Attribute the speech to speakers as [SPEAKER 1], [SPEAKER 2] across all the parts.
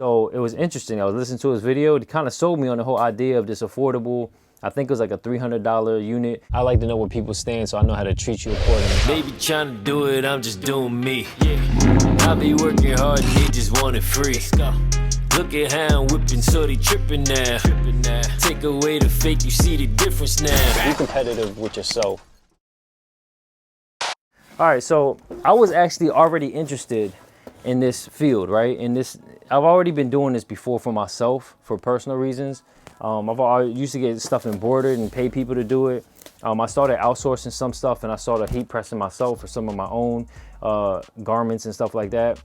[SPEAKER 1] So it was interesting. I was listening to his video. It kind of sold me on the whole idea of this affordable, I think it was like a $300 unit. I like to know where people stand so I know how to treat you accordingly.
[SPEAKER 2] They be trying to do it, I'm just doing me. I be working hard and they just want it free. Look at how I'm whipping, so they tripping now. Take away the fake, you see the difference now.
[SPEAKER 1] Be competitive with yourself. All right, so I was actually already interested in this field, right? I've already been doing this before for myself, for personal reasons. I used to get stuff embroidered and pay people to do it. I started outsourcing some stuff, and I started heat pressing myself for some of my own garments and stuff like that.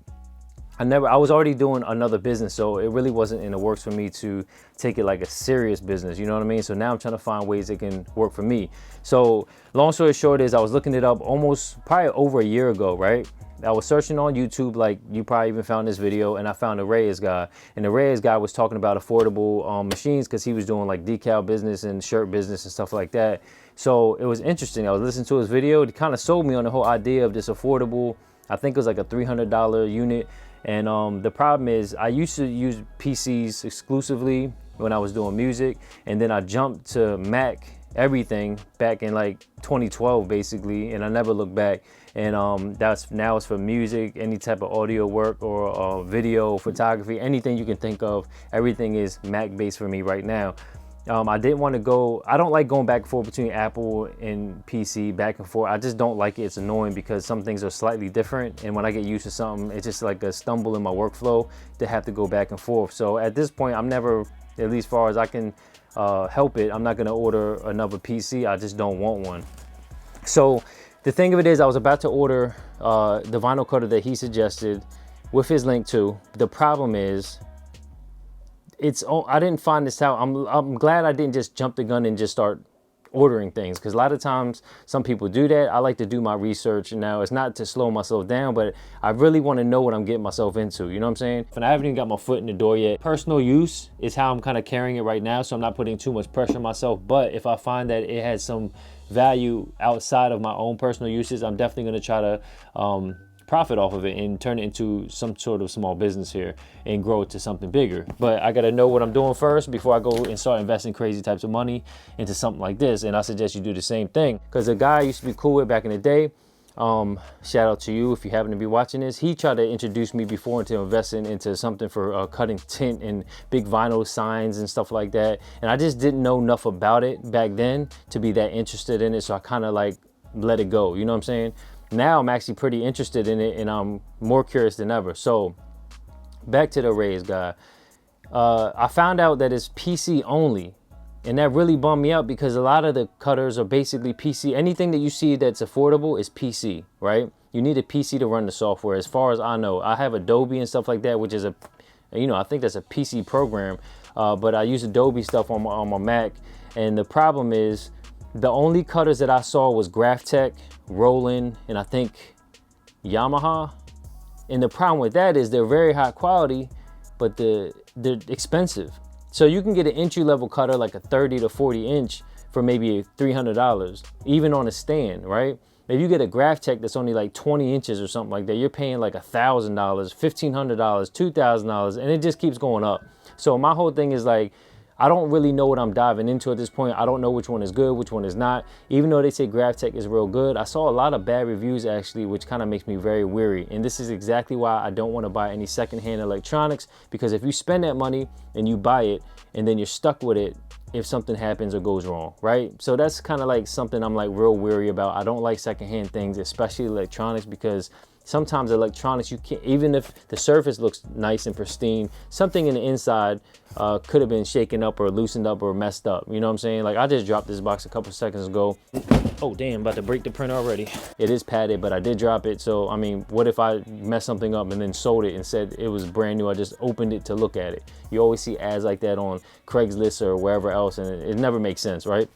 [SPEAKER 1] I was already doing another business, so it really wasn't in the works for me to take it like a serious business, you know what I mean? So now I'm trying to find ways that can work for me. So long story short is I was looking it up probably over a year ago, right? I was searching on YouTube, like you probably even found this video, and I found the Reyes guy. And the Reyes guy was talking about affordable machines because he was doing like decal business and shirt business and stuff like that. So it was interesting. I was listening to his video. It kind of sold me on the whole idea of this affordable, I think it was like a $300 unit. And the problem is I used to use PCs exclusively when I was doing music. And then I jumped to Mac everything back in like 2012 basically, and I never looked back. And now it's for music, any type of audio work or video, photography, anything you can think of. Everything is Mac based for me right now. I don't like going back and forth between Apple and PC, back and forth. I just don't like it. It's annoying because some things are slightly different. And when I get used to something, it's just like a stumble in my workflow to have to go back and forth. So at this point, I'm never, at least far as I can help it, I'm not gonna order another PC. I just don't want one. So the thing of it is, I was about to order the vinyl cutter that he suggested with his link too. The problem is, I didn't find this out. I'm glad I didn't just jump the gun and just start ordering things, because a lot of times some people do that. I like to do my research. Now it's not to slow myself down, but I really want to know what I'm getting myself into, you know what I'm saying? And I haven't even got my foot in the door yet. Personal use is how I'm kind of carrying it right now, so I'm not putting too much pressure on myself. But if I find that it has some value outside of my own personal uses, I'm definitely going to try to profit off of it and turn it into some sort of small business here and grow it to something bigger. But I got to know what I'm doing first before I go and start investing crazy types of money into something like this. And I suggest you do the same thing, because a guy I used to be cool with back in the day, shout out to you if you happen to be watching this, he tried to introduce me before into investing into something for cutting tint and big vinyl signs and stuff like that. And I just didn't know enough about it back then to be that interested in it, so I kind of like let it go, you know what I'm saying? Now I'm actually pretty interested in it, and I'm more curious than ever. So back to the Reyes guy. I found out that it's PC only, and that really bummed me out, because a lot of the cutters are basically PC. Anything that you see that's affordable is PC, right? You need a PC to run the software, as far as I know. I have Adobe and stuff like that, which is I think that's a PC program, but I use Adobe stuff on my Mac. And the problem is, the only cutters that I saw was Graphtec, Roland, and I think Yamaha. And the problem with that is they're very high quality, but they're expensive. So you can get an entry-level cutter, like a 30 to 40 inch, for maybe $300, even on a stand, right? If you get a Graphtec that's only like 20 inches or something like that, you're paying like $1,000, $1,500, $2,000, and it just keeps going up. So my whole thing is like, I don't really know what I'm diving into at this point. I don't know which one is good, which one is not. Even though they say Graphtec is real good, I saw a lot of bad reviews actually, which kind of makes me very weary. And this is exactly why I don't want to buy any secondhand electronics, because if you spend that money and you buy it and then you're stuck with it if something happens or goes wrong, right? So that's kind of like something I'm like real weary about. I don't like secondhand things, especially electronics, because sometimes electronics, you can't, even if the surface looks nice and pristine, something in the inside could have been shaken up or loosened up or messed up. You know what I'm saying? Like I just dropped this box a couple seconds ago. Oh damn, about to break the print already. It is padded, but I did drop it. So I mean, what if I messed something up and then sold it and said it was brand new? I just opened it to look at it. You always see ads like that on Craigslist or wherever else, and it never makes sense, right?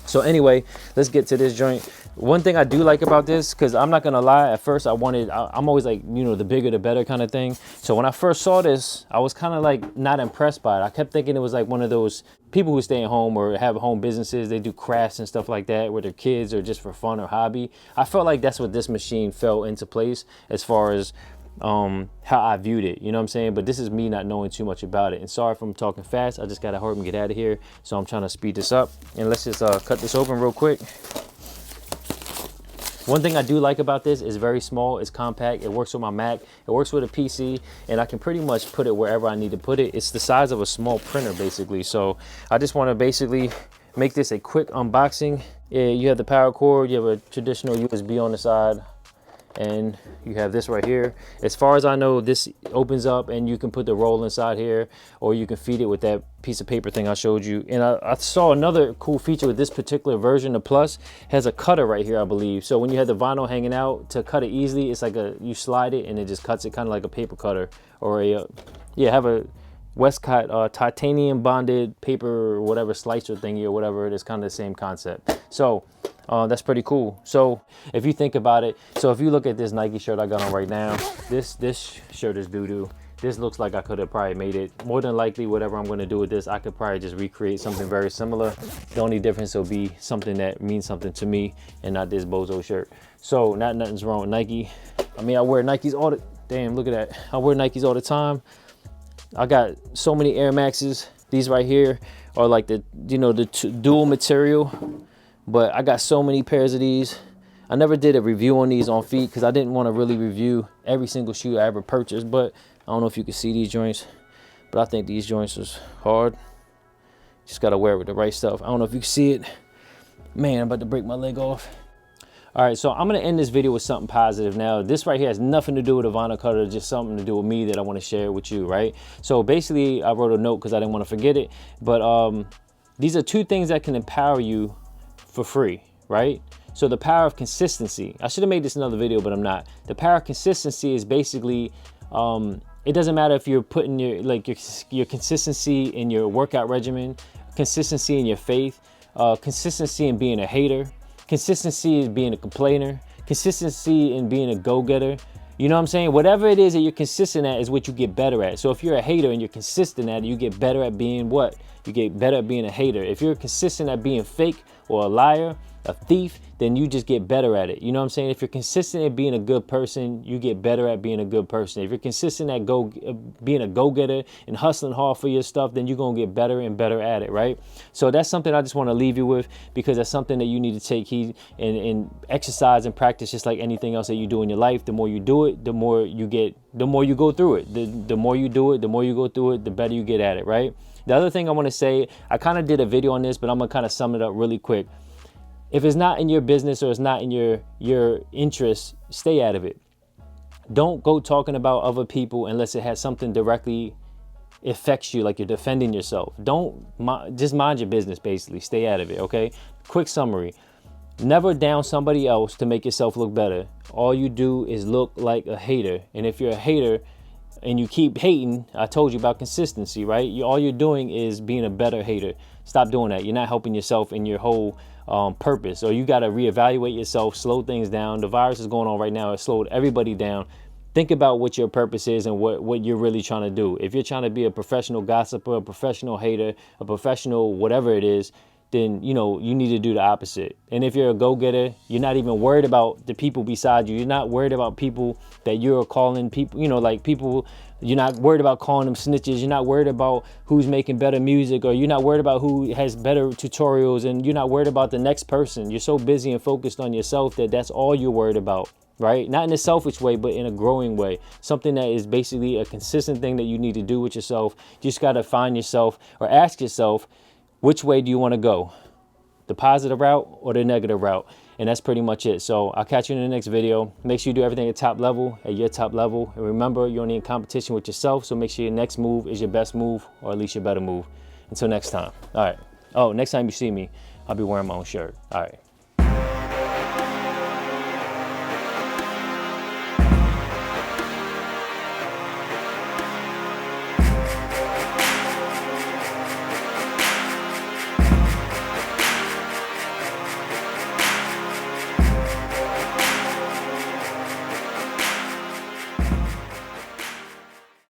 [SPEAKER 1] So anyway, let's get to this joint. One thing I do like about this, because I'm not gonna lie, at first I'm always like, you know, the bigger the better kind of thing. So when I first saw this, I was kind of like not impressed by it. I kept thinking it was like one of those people who stay at home or have home businesses. They do crafts and stuff like that with their kids or just for fun or hobby. I felt like that's what this machine fell into place, as far as how I viewed it, you know what I'm saying? But this is me not knowing too much about it. And sorry if I'm talking fast, I just gotta hurry and get out of here. So I'm trying to speed this up, and let's just cut this open real quick. One thing I do like about this is very small, it's compact, it works with my Mac, it works with a PC, and I can pretty much put it wherever I need to put it. It's the size of a small printer basically. So I just wanna basically make this a quick unboxing. Yeah, you have the power cord, you have a traditional USB on the side, and you have this right here. As far as I know, this opens up and you can put the roll inside here, or you can feed it with that piece of paper thing I showed you. And I saw another cool feature with this particular version. The Plus has a cutter right here, I believe. So when you have the vinyl hanging out, to cut it easily, it's like you slide it and it just cuts it kind of like a paper cutter, or have a Westcott titanium bonded paper or whatever slicer thingy or whatever. It is kind of the same concept. So that's pretty cool. So if you think about it, so if you look at this Nike shirt I got on right now, this shirt is doo-doo. This looks like I could have probably made it. More than likely, whatever I'm going to do with this, I could probably just recreate something very similar. The only difference will be something that means something to me and not this bozo shirt. So nothing's wrong with Nike. I mean, I wear Nikes all the, damn, look at that. I wear Nikes all the time. I got so many Air Maxes. These right here are like the, you know, the dual material. But I got so many pairs of these. I never did a review on these on feet because I didn't want to really review every single shoe I ever purchased. But I don't know if you can see these joints, but I think these joints is hard. Just got to wear it with the right stuff. I don't know if you can see it. Man, I'm about to break my leg off. All right, so I'm going to end this video with something positive. Now, this right here has nothing to do with a vinyl cutter, just something to do with me that I want to share with you, right? So basically, I wrote a note because I didn't want to forget it. But these are two things that can empower you for free, right? So the power of consistency. I should have made this another video, but I'm not. The power of consistency is basically, it doesn't matter if you're putting your consistency in your workout regimen, consistency in your faith, consistency in being a hater, consistency in being a complainer, consistency in being a go-getter. You know what I'm saying? Whatever it is that you're consistent at is what you get better at. So if you're a hater and you're consistent at it, you get better at being what? You get better at being a hater. If you're consistent at being fake or a liar, a thief, then you just get better at it. You know what I'm saying? If you're consistent at being a good person, you get better at being a good person. If you're consistent at being a go-getter and hustling hard for your stuff, then you're going to get better and better at it, right? So that's something I just want to leave you with, because that's something that you need to take heed and exercise and practice, just like anything else that you do in your life. The more you do it, the more you get, the more you go through it. The more you do it, the more you go through it, the better you get at it, right? The other thing I want to say, I kind of did a video on this, but I'm going to kind of sum it up really quick. If it's not in your business or it's not in your interest, stay out of it. Don't go talking about other people unless it has something directly affects you, like you're defending yourself. Just mind your business, basically. Stay out of it, okay? Quick summary. Never down somebody else to make yourself look better. All you do is look like a hater. And if you're a hater and you keep hating, I told you about consistency, right? All you're doing is being a better hater. Stop doing that. You're not helping yourself in your whole purpose. So you got to reevaluate yourself, slow things down. The virus is going on right now. It slowed everybody down. Think about what your purpose is and what you're really trying to do. If you're trying to be a professional gossiper, a professional hater, a professional whatever it is, then you need to do the opposite. And if you're a go-getter, you're not even worried about the people beside you. You're not worried about people that you're calling people, like people, you're not worried about calling them snitches. You're not worried about who's making better music, or you're not worried about who has better tutorials, and you're not worried about the next person. You're so busy and focused on yourself that that's all you're worried about, right? Not in a selfish way, but in a growing way. Something that is basically a consistent thing that you need to do with yourself. You just got to find yourself, or ask yourself, which way do you want to go? The positive route or the negative route? And that's pretty much it. So I'll catch you in the next video. Make sure you do everything at top level, at your top level. And remember, you're only in competition with yourself. So make sure your next move is your best move, or at least your better move. Until next time. All right. Oh, next time you see me, I'll be wearing my own shirt. All right.